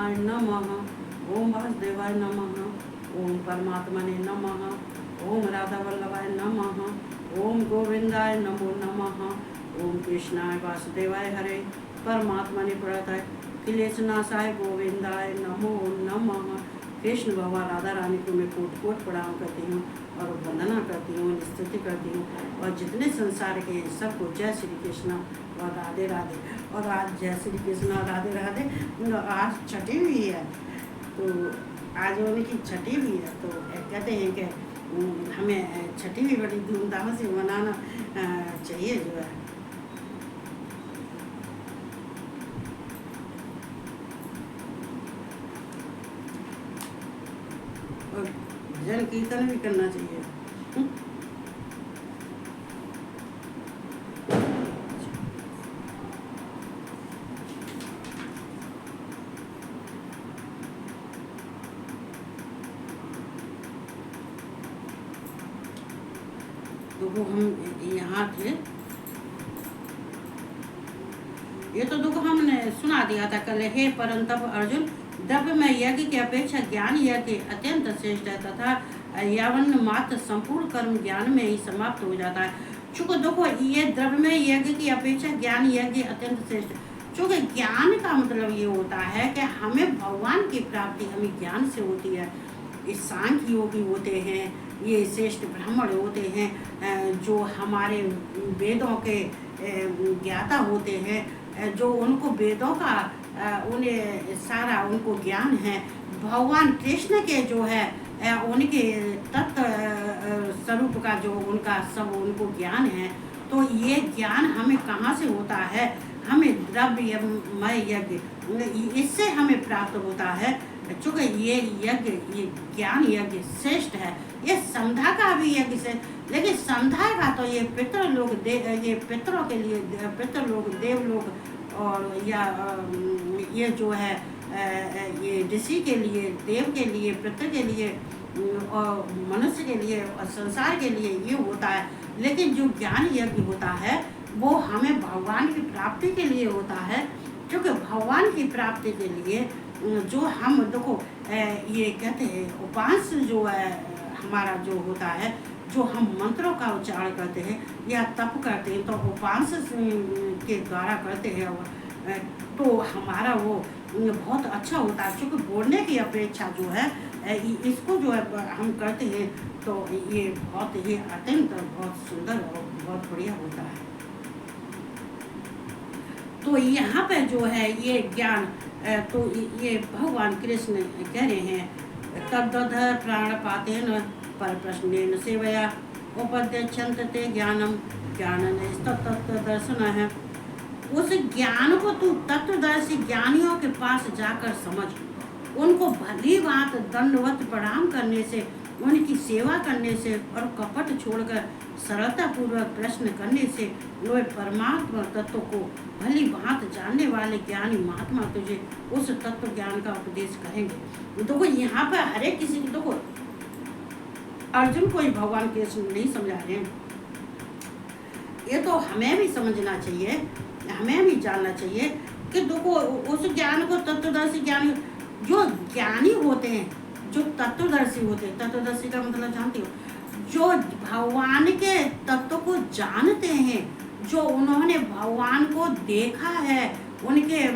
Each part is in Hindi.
कृष्णाय नमः। ओम वासुदेवाय नमः। ओम परमात्मने नमः। ओम राधा वल्लभाय नमः। ओम गोविंदाय नमो नमः। ओम कृष्णाय वासुदेवाय हरे परमात्मने प्रणताय क्लेशनाशाय गोविंदाय नमो नमः। कृष्ण भगवान राधा रानी को मैं कोट कोट प्रणाम करती हूँ और वंदना करती हूँ, स्तुति करती हूँ। और जितने संसार के सबको जय श्री कृष्ण और राधे राधे। और आज जय श्री कृष्ण और राधे राधे। आज छठी हुई है, तो आज उनकी छठी भी है, तो कहते हैं कि हमें छठी भी बड़ी धूमधाम से मनाना चाहिए जो है। और भजन कीर्तन भी करना चाहिए। तो वो हम यहाँ थे, ये तो देखो हमने सुना दिया था कल। हे परंतप अर्जुन, द्रव्य में यज्ञ की अपेक्षा ज्ञान यज्ञ अत्यंत श्रेष्ठ है तथा यावन मात्र संपूर्ण कर्म ज्ञान में ही समाप्त हो जाता है। चूंकि देखो ये द्रव्य में यज्ञ की अपेक्षा ज्ञान यज्ञ अत्यंत श्रेष्ठ है। चूंकि ज्ञान का मतलब ये होता है कि हमें भगवान की प्राप्ति हमें ज्ञान से होती है। इस सांख्य योगी होते हैं, ये श्रेष्ठ ब्राह्मण होते हैं, जो हमारे वेदों के ज्ञाता होते हैं, जो उनको वेदों का उन्हें सारा उनको ज्ञान है। भगवान कृष्ण के जो है उनके तत्व स्वरूप का जो उनका सब उनको ज्ञान है। तो ये ज्ञान हमें कहाँ से होता है? हमें द्रव्यमय यज्ञ, इससे हमें प्राप्त होता है। चूँकि ये यज्ञ, ये ज्ञान यज्ञ श्रेष्ठ है। ये संध्या का भी यज्ञ से, लेकिन संध्या का तो ये पितृलोक ये पितरों के लिए, पितृलोक देवलोक और या ये जो है ये ऋषि के लिए, देव के लिए, पितृ के लिए और मनुष्य के लिए और संसार के लिए ये होता है। लेकिन जो ज्ञान यज्ञ होता है वो हमें भगवान की प्राप्ति के लिए होता है। क्योंकि भगवान की प्राप्ति के लिए जो हम देखो ये कहते हैं उपांश जो है हमारा जो होता है, जो हम मंत्रों का उच्चारण करते हैं या तप करते हैं, तो उपांश के द्वारा करते हैं तो हमारा वो बहुत अच्छा होता है। क्योंकि बोलने की अपेक्षा जो है इसको जो है हम करते हैं तो ये बहुत ही अत्यंत बहुत सुंदर और बहुत बढ़िया होता है। तो यहाँ पे जो है ये ज्ञान, तो ये भगवान कृष्ण कह रहे हैं तद्दध प्राण पाते न पर प्रश्न सेवया उपद्यच्छन्त ते ज्ञानम ज्ञान तत्व दर्शन है। उस ज्ञान को तू तत्वदर्शी ज्ञानियों के पास जाकर समझ, उनको भली बात दंडवत प्रणाम करने से, उनकी सेवा करने से और कपट छोड़कर सरलता पूर्वक प्रश्न करने से वे परमात्मा तत्व को भली बात जानने वाले ज्ञानी महात्मा तुझे उस तत्व ज्ञान का उपदेश करेंगे। देखो यहाँ पर हर एक किसी की, देखो अर्जुन को ही भगवान कृष्ण नहीं समझा रहे हैं, ये तो हमें भी समझना चाहिए, हमें भी जानना चाहिए कि देखो उस ज्ञान को तत्वदर्शी ज्ञानी, जो ज्ञानी होते हैं, जो तत्वदर्शी होते हैं, तत्वदर्शी का मतलब जानते हो, जो भगवान के तत्व को जानते हैं, जो उन्होंने भगवान को देखा है, उनके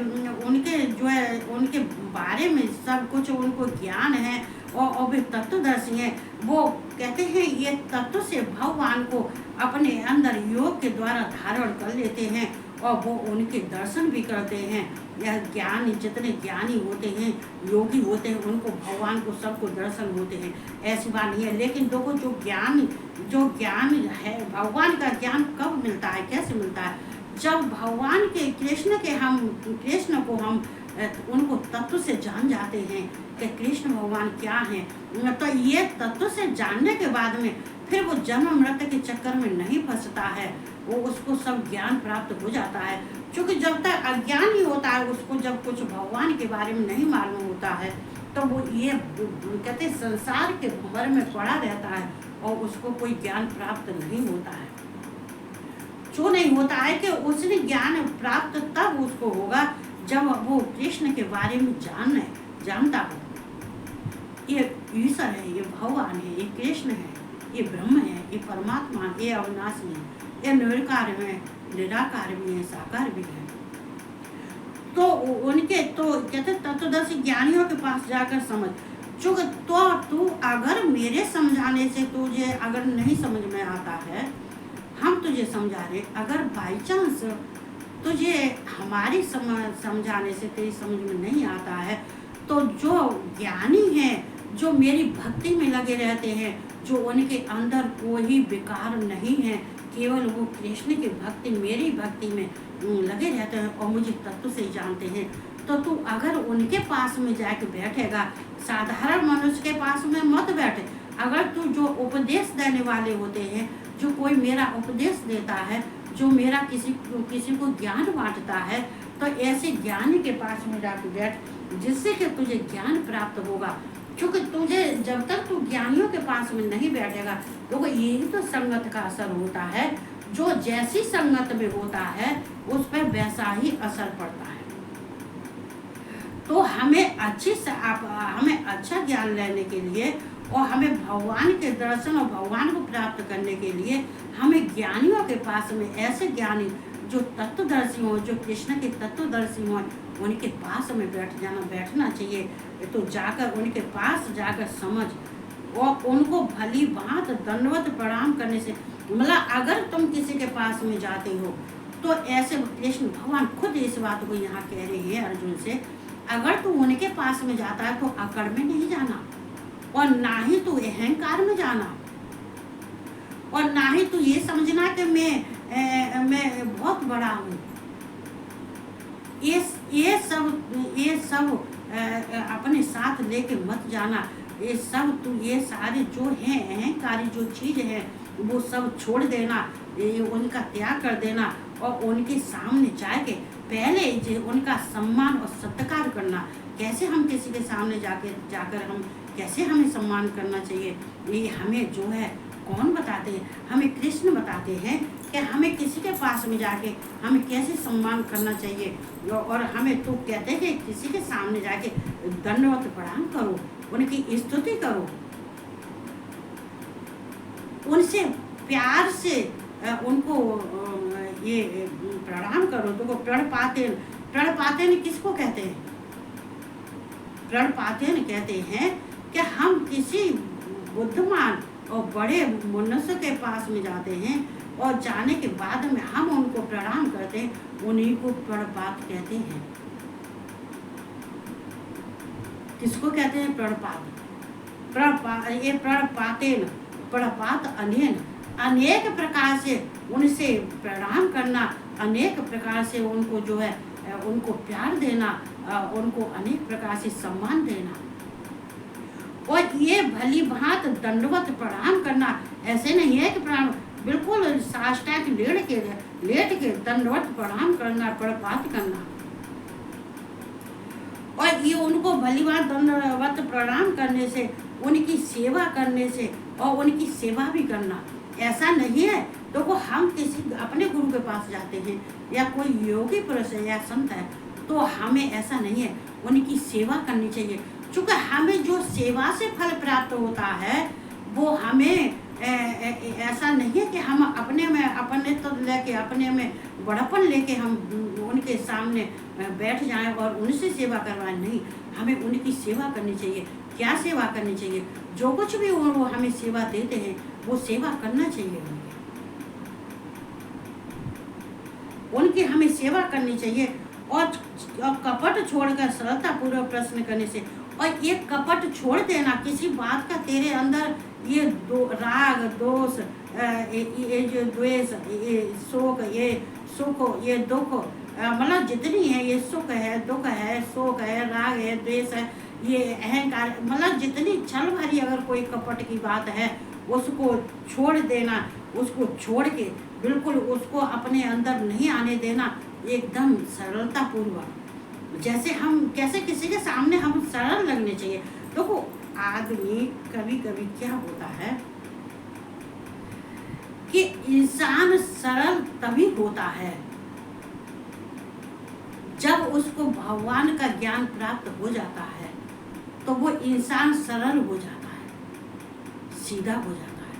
जो है उनके बारे में सब कुछ उनको ज्ञान है और वे तत्वदर्शी हैं। वो कहते हैं ये तत्व से भगवान को अपने अंदर योग के द्वारा धारण कर लेते हैं और वो उनके दर्शन भी करते हैं। यह ज्ञान, जितने ज्ञानी होते हैं, योगी होते हैं, उनको भगवान को सबको दर्शन होते हैं, ऐसी बात नहीं है। लेकिन देखो जो ज्ञान है, भगवान का ज्ञान कब मिलता है, कैसे मिलता है? जब भगवान के कृष्ण को हम उनको तत्व से जान जाते हैं कि कृष्ण भगवान क्या हैं। तो ये तत्व से जानने के बाद में फिर वो जन्म मृत्यु के चक्कर में नहीं फंसता है, वो उसको सब ज्ञान प्राप्त हो जाता है। क्योंकि जब तक अज्ञान ही होता है, उसको जब कुछ भगवान के बारे में नहीं मालूम होता है, तो वो ये कहते संसार के भंवर में पड़ा रहता है और उसको कोई ज्ञान प्राप्त नहीं होता है। जो नहीं होता है कि उसने ज्ञान प्राप्त तब उसको होगा जब वो कृष्ण के बारे में जाने, जानता हूँ ये ईश्वर है, ये भगवान है, ये कृष्ण है, ये ब्रह्म है, ये परमात्मा है, ये अविनाशी है, ये निर्विकार है, निराकार भी है, साकार भी है। तो उनके तो कहते तत्वदर्शी ज्ञानियों के पास जाकर समझ। जो तो तू अगर मेरे समझाने से तुझे अगर नहीं समझ में आता है, हम तुझे समझा रहे, अगर बाई चांस तुझे हमारी समझाने से तेरी समझ में नहीं आता है, तो जो ज्ञानी हैं, जो मेरी भक्ति में लगे रहते हैं, जो उनके अंदर कोई विकार नहीं है, केवल वो कृष्ण की भक्ति, मेरी भक्ति में लगे रहते हैं और मुझे तत्व से जानते हैं, तो तू अगर उनके पास में जाके बैठेगा, साधारण मनुष्य के पास में मत बैठे। अगर तू जो उपदेश देने वाले होते हैं, जो कोई मेरा उपदेश देता है, जो मेरा किसी को ज्ञान बांटता है, तो ऐसे ज्ञानी के पास में जाके बैठ, जिससे कि तुझे ज्ञान प्राप्त होगा। क्योंकि तुझे जब तक तू ज्ञानियों के पास में नहीं बैठेगा, तो यही तो संगत का असर होता है। जो जैसी संगत में होता है उस पर वैसा ही असर पड़ता है। तो हमें हमें अच्छा ज्ञान लेने के लिए और हमें भगवान के दर्शन और भगवान को प्राप्त करने के लिए हमें ज्ञानियों के पास में, ऐसे ज्ञानी जो तत्वदर्शी हों, जो कृष्ण के तत्वदर्शी हों, उनके पास में बैठना चाहिए। तो जाकर उनके पास जाकर समझ और उनको भली भांत दंडवत प्रणाम करने से, मतलब अगर तुम किसी के पास में जाते हो तो ऐसे कृष्ण भगवान खुद इस बात को यहाँ कह रहे हैं अर्जुन से, अगर तू उनके पास में जाता है तो अकड़ में नहीं जाना, और ना ही तू अहंकार में जाना, और ना ही तू ये समझना कि मैं बहुत बड़ा हूँ। ये सब अपने साथ लेके मत जाना। ये सारे जो हैं अहंकारी जो चीज है वो सब छोड़ देना, ये उनका त्याग कर देना और उनके सामने जाके पहले उनका सम्मान और सत्कार करना। कैसे हम किसी के सामने जाकर हम कैसे हमें सम्मान करना चाहिए, ये हमें जो है कौन बताते हैं? हमें कृष्ण बताते हैं कि हमें किसी के पास में जाके हमें कैसे सम्मान करना चाहिए। और हमें तो कहते हैं कि किसी के सामने जाके दंडवत प्रणाम करो, उनकी स्तुति करो, उनसे प्यार से उनको ये प्रणाम करो। तो प्रणपातेन किसको कहते हैं? प्रणपातेन कहते हैं कि हम किसी बुद्धिमान और बड़े मनुष्य के पास में जाते हैं और जाने के बाद में हम उनको प्रणाम करते हैं, उन्हीं को प्रणपात कहते हैं। किसको कहते हैं? प्रणपात। ये प्रणपात अनेक प्रकार से उनसे प्रणाम करना, अनेक प्रकार से उनको जो है उनको प्यार देना, उनको अनेक प्रकार से सम्मान देना। और ये भली भांत दंडवत प्रणाम करना ऐसे नहीं है कि प्रणाम बिल्कुल साष्टांग लेट के दंडवत प्रणाम करना, प्रणपात करना। और ये उनको भली भांत दंडवत प्रणाम करने से, उनकी सेवा करने से और उनकी सेवा भी करना ऐसा नहीं है। तो वो हम किसी अपने गुरु के पास जाते हैं या कोई योगी पुरुष है या संत है, तो हमें ऐसा नहीं है, उनकी सेवा करनी चाहिए। चूँकि हमें जो सेवा से फल प्राप्त होता है वो हमें ऐसा नहीं है कि हम अपने तो लेके अपने में बड़ापन लेके हम उनके सामने बैठ जाएं और उनसे सेवा करवाएं। नहीं, हमें उनकी सेवा करनी चाहिए। क्या सेवा करनी चाहिए? जो कुछ भी वो हमें सेवा देते हैं वो सेवा करना चाहिए। उनकी हमें सेवा करनी चाहिए और कपट छोड़कर सरलता पूर्वक प्रश्न करने से। और ये कपट छोड़ देना, किसी बात का तेरे अंदर ये राग दोष, ये जो द्वेष, ये शोक, ये सुख, ये दुख, मतलब जितनी है, ये सुख है, दुख है, शोक है, राग है, द्वेष है, ये अहंकार, मतलब जितनी छल भरी अगर कोई कपट की बात है उसको छोड़ देना। उसको छोड़ के बिल्कुल उसको अपने अंदर नहीं आने देना, एकदम सरलता पूर्वक। कैसे किसी के सामने हम सरल लगने चाहिए। देखो आदमी कभी कभी क्या होता है कि इंसान सरल तभी होता है जब उसको भगवान का ज्ञान प्राप्त हो जाता है। तो वो इंसान सरल हो जाता है, सीधा हो जाता है,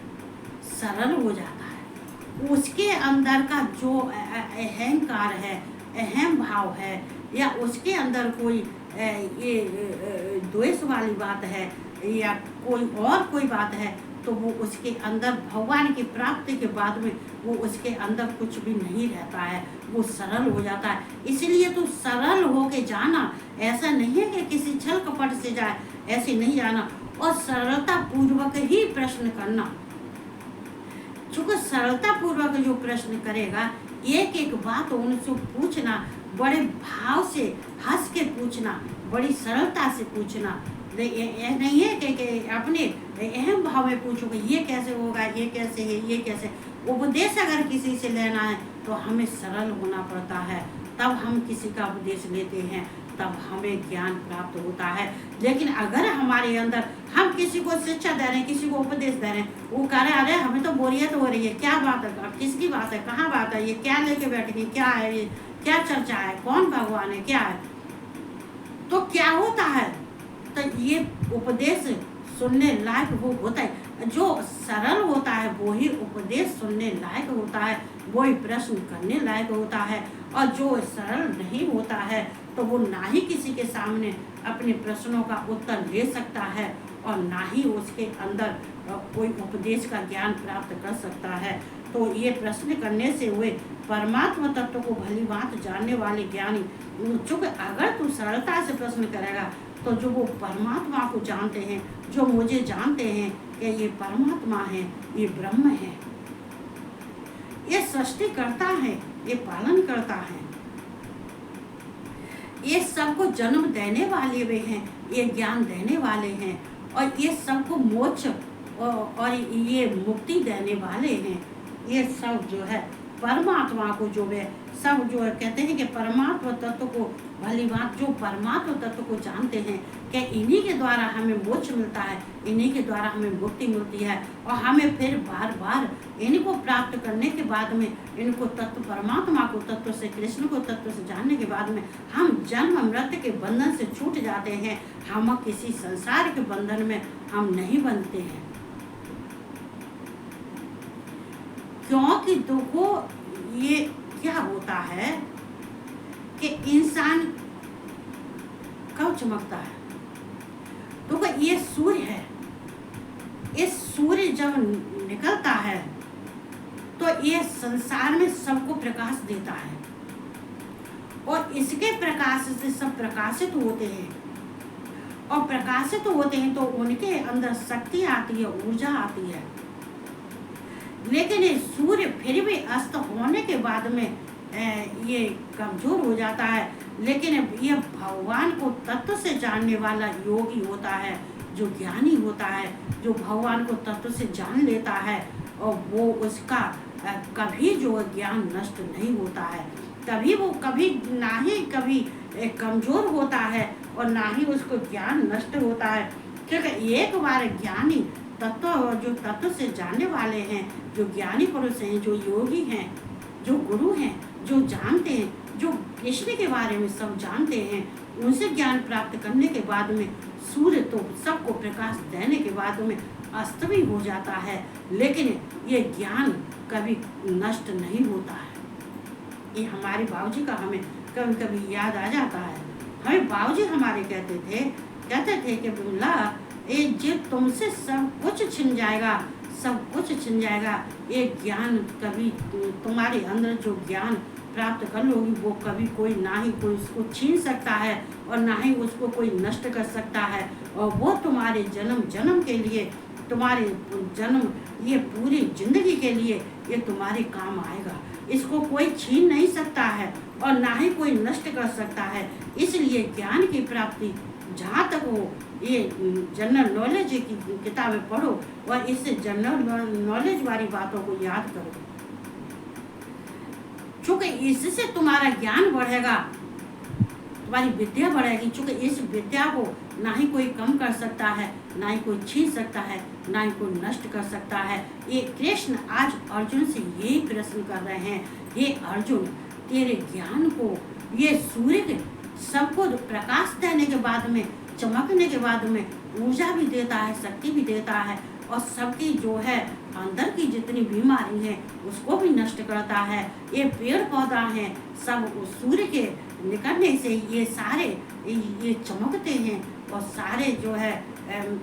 सरल हो जाता है। उसके अंदर का जो अहंकार है, अहम भाव है, या उसके अंदर कोई ये द्वेष वाली बात है या कोई बात है, तो वो उसके अंदर भगवान की प्राप्ति के बाद में वो उसके अंदर कुछ भी नहीं रहता है, वो सरल हो जाता है। इसलिए तो सरल होके जाना, ऐसा नहीं है कि किसी छल कपट से जाए, ऐसे नहीं जाना, और सरलता पूर्वक ही प्रश्न करना। चूंकि सरलता पूर्वक जो प्रश्न करेगा, एक एक बात उनसे पूछना, बड़े भाव से हंस के पूछना, बड़ी सरलता से पूछना, नहीं है कि अपने अहम भाव में पूछोगे ये कैसे होगा, ये कैसे है, ये कैसे। उपदेश अगर किसी से लेना है तो हमें सरल होना पड़ता है, तब हम किसी का उपदेश लेते हैं, तब हमें ज्ञान प्राप्त होता है। लेकिन अगर हमारे अंदर हम किसी को शिक्षा दे रहे हैं, किसी को उपदेश दे रहे हैं, वो कह रहे अरे हमें तो बोरियत हो रही है, क्या बात है, किसकी बात है, कहाँ बात है, ये क्या लेके बैठे, क्या है ये, क्या चर्चा है, कौन भगवान है, क्या है, तो क्या होता है, तो ये उपदेश सुनने लायक वो होता है। जो सरल होता है वो ही उपदेश सुनने लायक होता है, वो ही प्रश्न करने लायक होता है। और जो सरल नहीं होता है तो वो ना ही किसी के सामने अपने प्रश्नों का उत्तर ले सकता है और ना ही उसके अंदर कोई उपदेश का ज्ञान प्राप्त कर सकता है। तो ये प्रश्न करने से हुए परमात्मा तत्व को भली बात जानने वाले ज्ञानी, चूँकि अगर तू सरलता से प्रश्न करेगा तो जो वो परमात्मा को जानते हैं, जो मुझे जानते हैं कि ये परमात्मा है, ये ब्रह्म है, ये सृष्टि करता है, ये पालन करता है, ये सबको जन्म देने वाले वे हैं, ये ज्ञान देने वाले हैं, और ये सबको मोक्ष और ये मुक्ति देने वाले हैं। ये सब जो है परमात्मा को जो है सब जो है कहते हैं कि परमात्मा तत्व को भली बात, जो परमात्मा तत्व को जानते हैं कि इन्हीं के द्वारा हमें मोक्ष मिलता है, इन्हीं के द्वारा हमें मुक्ति मिलती है, और हमें फिर बार बार इनको प्राप्त करने के बाद में, इनको तत्व परमात्मा को तत्व से, कृष्ण को तत्व से जानने के बाद में हम जन्म मृत्यु के बंधन से छूट जाते हैं। हम किसी संसार के बंधन में हम नहीं बनते हैं, क्योंकि देखो ये क्या होता है कि इंसान कब चमकता है, तो ये सूर्य है, इस सूर्य जब निकलता है तो ये संसार में सबको प्रकाश देता है, और इसके प्रकाश से सब प्रकाशित होते हैं, और प्रकाशित होते हैं तो उनके अंदर शक्ति आती है, ऊर्जा आती है। लेकिन ये सूर्य फिर भी अस्त होने के बाद में ये कमजोर हो जाता है। लेकिन ये भगवान को तत्व से जानने वाला योगी होता है, जो ज्ञानी होता है, जो भगवान को तत्व से जान लेता है, और वो उसका कभी जो ज्ञान नष्ट नहीं होता है, कभी वो कभी ना ही कभी कमजोर होता है और ना ही उसको ज्ञान नष्ट होता है। क्योंकि एक बार ज्ञानी तत्व, जो तत्व से जानने वाले हैं, जो ज्ञानी पुरुष हैं, जो योगी हैं, जो गुरु हैं, जो जानते हैं, जो कृष्ण के बारे में सब जानते हैं, उनसे ज्ञान प्राप्त करने के बाद में सूर्य तो सबको प्रकाश देने के बाद में अस्त भी हो जाता है, लेकिन ये ज्ञान कभी नष्ट नहीं होता है। ये हमारे बाबूजी का हमें कभी कभी याद आ जाता है। हमें बाबूजी हमारे कहते थे कि बिमला, ये जो तुमसे सब कुछ छिन जाएगा, सब कुछ छिन जाएगा, ये ज्ञान कभी तुम्हारे अंदर जो ज्ञान प्राप्त कर लोगी वो कभी कोई ना ही कोई उसको छीन सकता है और ना ही उसको कोई नष्ट कर सकता है, और वो तुम्हारे जन्म जन्म के लिए, तुम्हारे जन्म ये पूरी जिंदगी के लिए ये तुम्हारे काम आएगा। इसको कोई छीन नहीं सकता है और ना ही कोई नष्ट कर सकता है। इसलिए ज्ञान की प्राप्ति जहाँ तक हो, ये जनरल नॉलेज की किताबें पढ़ो और इससे जनरल नॉलेज वाली बातों को याद करो, चूँकि इससे तुम्हारा ज्ञान बढ़ेगा, तुम्हारी विद्या बढ़ेगी। चूँकि इस विद्या को ना ही कोई कम कर सकता है, ना ही कोई छीन सकता है, ना ही कोई नष्ट कर सकता है। ये कृष्ण आज अर्जुन से यही प्रश्न कर रहे हैं, हे अर्जुन, तेरे ज्ञान को ये सूर्य सबको प्रकाश देने के बाद में चमकने के बाद में ऊर्जा भी देता है, शक्ति भी देता है, और सबकी जो है अंदर की जितनी बीमारी है उसको भी नष्ट करता है। ये पेड़ पौधा हैं, सब सूर्य के निकलने से ये सारे ये चमकते हैं और सारे जो है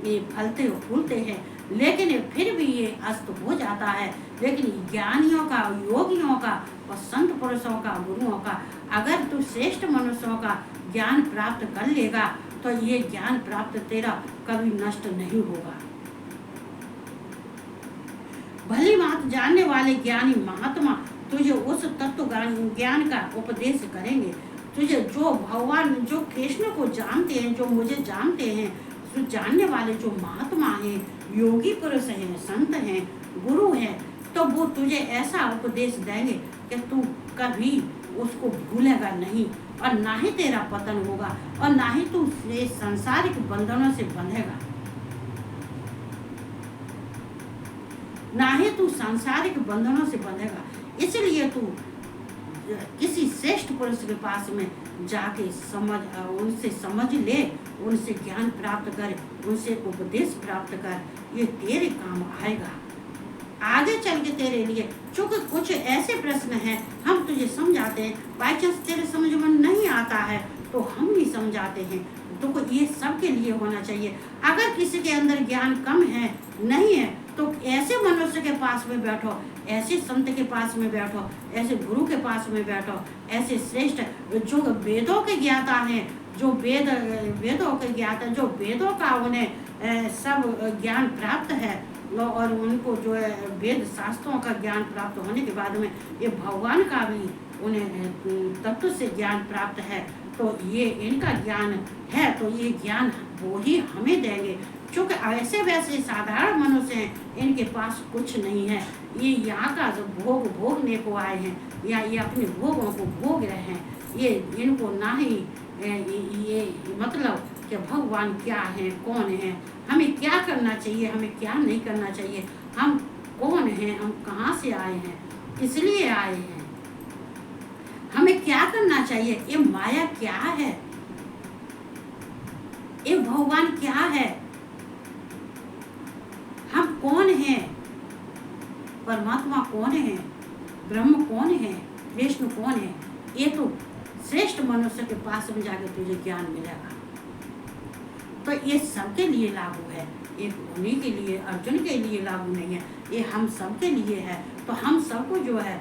ये फलते फूलते हैं, लेकिन फिर भी ये अस्त हो जाता है। लेकिन ज्ञानियों का, योगियों का और संत पुरुषों का, गुरुओं का, अगर तू श्रेष्ठ मनुष्यों का ज्ञान प्राप्त कर लेगा तो ये ज्ञान प्राप्त तेरा कभी नष्ट नहीं होगा। भली बात जानने वाले ज्ञानी महात्मा तुझे उस तत्व ज्ञान का उपदेश करेंगे। तुझे जो भगवान, जो कृष्ण को जानते हैं, जो मुझे जानते हैं, जो जानने वाले जो महात्मा हैं, योगी पुरुष हैं, संत हैं, गुरु हैं, तो वो तुझे ऐसा उपदेश देंगे कि तू कभी उसको भूलेगा नहीं, और ना ही तेरा पतन होगा, और ना ही तू सांसारिक बंधनों से बंधेगा, ना ही तू सांसारिक बंधनों से बंधेगा। इसलिए तू किसी श्रेष्ठ पुरुष के पास में जाके उनसे समझ ले, उनसे ज्ञान प्राप्त कर, उनसे उपदेश प्राप्त कर, ये तेरे काम आएगा आगे चल के तेरे लिए। चूंकि कुछ ऐसे प्रश्न हैं हम तुझे समझाते हैं, बाई चांस तेरे समझ में नहीं आता है तो हम भी समझाते हैं, तो ये सबके लिए होना चाहिए। अगर किसी के अंदर ज्ञान कम है, नहीं है, तो ऐसे मनुष्य के पास में बैठो, ऐसे संत के पास में बैठो, ऐसे गुरु के पास में बैठो, ऐसे श्रेष्ठ जो वेदों के ज्ञाता हैं, जो वेदों के ज्ञाता, जो वेदों का उन्हें सब ज्ञान प्राप्त है, और उनको जो है वेद शास्त्रों का ज्ञान प्राप्त होने के बाद में ये भगवान का भी उन्हें तत्व से ज्ञान प्राप्त है, तो ये इनका ज्ञान है, तो ये ज्ञान वो ही हमें देंगे। चूँकि ऐसे वैसे साधारण मनुष्य हैं, इनके पास कुछ नहीं है, ये यहाँ का जो भोग भोगने को आए हैं, या ये अपने भोगों को भोग रहे हैं, ये इनको ना ही ये मतलब कि भगवान क्या है, कौन है, हमें क्या करना चाहिए, हमें क्या नहीं करना चाहिए, हम कौन हैं, हम कहाँ से आए हैं, किस लिए आए हैं, हमें क्या करना चाहिए, ये माया क्या है, ये भगवान क्या है, हम कौन हैं, परमात्मा कौन है, ब्रह्म कौन है, कृष्ण कौन है, ये तो श्रेष्ठ मनुष्य के पास में जाकर तुझे ज्ञान मिलेगा। तो ये सबके लिए लागू है, एक उन्हीं के लिए, अर्जुन के लिए लागू नहीं है, ये हम सबके लिए है। तो हम सबको जो है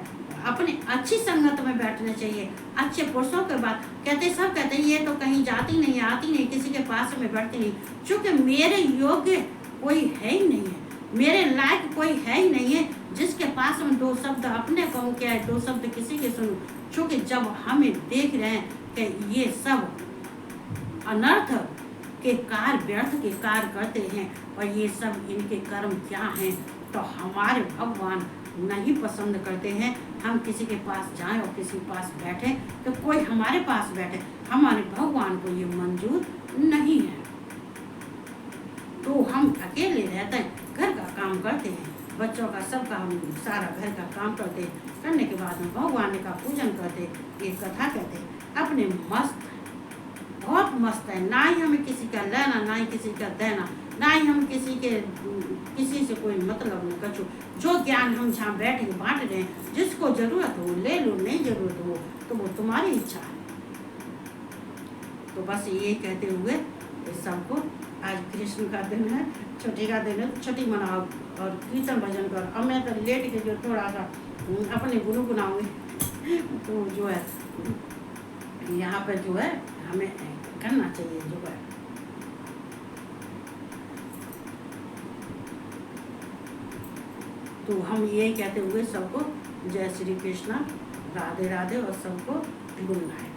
अपने अच्छी संगत में बैठना चाहिए, अच्छे पुरुषों के बात सब कहते हैं ये तो कहीं जाती नहीं, आती नहीं, किसी के पास में बैठती नहीं, चूँकि मेरे योग्य कोई है ही नहीं है, मेरे लायक कोई है ही नहीं है जिसके पास में दो शब्द अपने कहूँ, क्या है, दो शब्द किसी के सुनूं। चूँकि जब हमें देख रहे हैं कि ये सब अनर्थ के कार्य, व्यर्थ के कार्य करते हैं, और ये सब इनके कर्म क्या हैं, तो हमारे भगवान नहीं पसंद करते हैं हम किसी के पास जाएं और किसी के पास बैठे, तो कोई हमारे पास बैठे, हमारे भगवान को ये मंजूर नहीं है। तो हम अकेले रहते हैं, घर का काम करते हैं, बच्चों का सबका हम सारा घर का काम करते, करने के बाद में भगवान का पूजन करते, ये कथा कहते, अपने मस्त, बहुत मस्त है, ना ही हमें किसी का लेना, ना ही किसी का देना, ना ही हम किसी से कोई मतलब नहीं कछु। जो ज्ञान हम जहाँ बैठ के बांट रहे हैं, जिसको जरूरत हो ले लो, नहीं जरूरत हो तो वो तुम्हारी इच्छा है। तो बस ये कहते हुए इस सबको, आज कृष्ण का दिन है, छुट्टी का दिन है, छुट्टी मनाओ और कीर्तन भजन करो। अब मैं तो लेट के जो थोड़ा सा अपने गुरु गुनाऊंगी, तो जो है यहाँ पर जो है हमें करना चाहिए जो है। तो हम ये कहते हुए सबको जय श्री कृष्णा, राधे राधे, और सबको गुड नाइट।